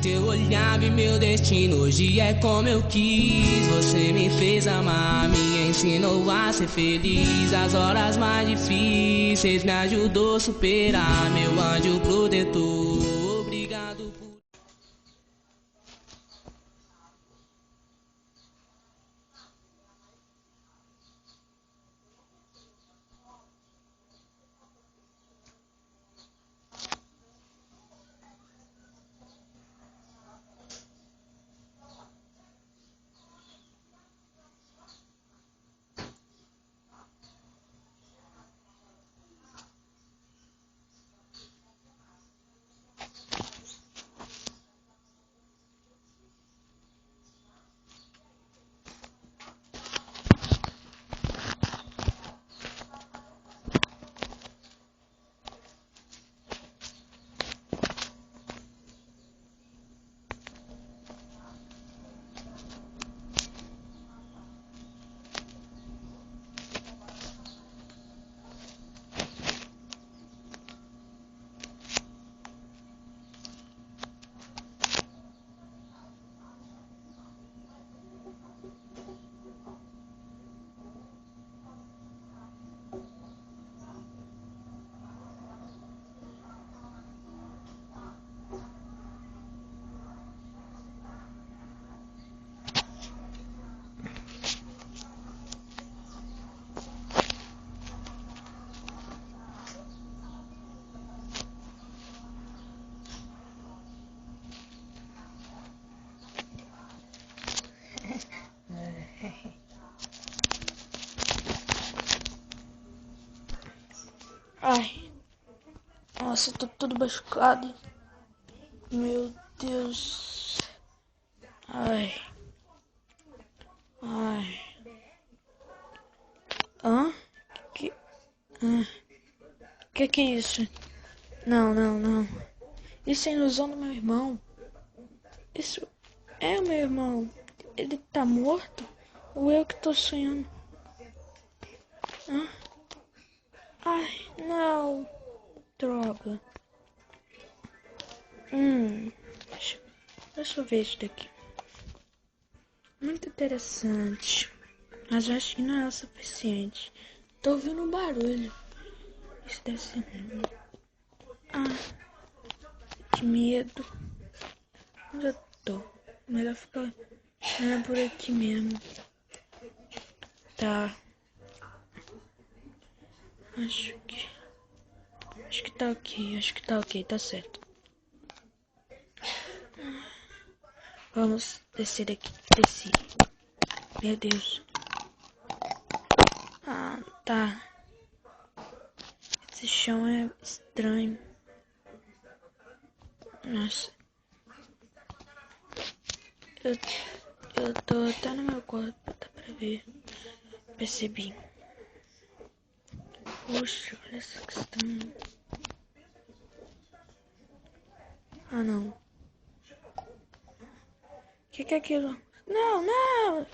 teu olhar vi meu destino, hoje é como eu quis. Você me fez amar, me ensinou a ser feliz. As horas mais difíceis me ajudou a superar, meu anjo protetor. Obrigado por... Ai, nossa, eu tô todo machucado. Meu Deus. Ai. Ai. Hã? Que... Que é isso? Não, não, não. Isso é ilusão do meu irmão. Isso é o meu irmão. Ele tá morto? Ou eu que tô sonhando? Hã? Ai, não. Droga. Deixa, deixa eu ver isso daqui. Muito interessante. Mas eu acho que não é o suficiente. Tô ouvindo um barulho. Isso deve ser... que medo. Onde eu tô? Melhor ficar por aqui mesmo. Tá. Acho que tá ok. Acho que tá ok. Tá certo. Vamos descer daqui. Desci. Meu Deus. Ah, tá. Esse chão é estranho. Nossa. Eu tô até no meu corpo. Dá pra ver. Percebi. Puxa, olha essa questão. Ah, não. Que é aquilo? Não, não!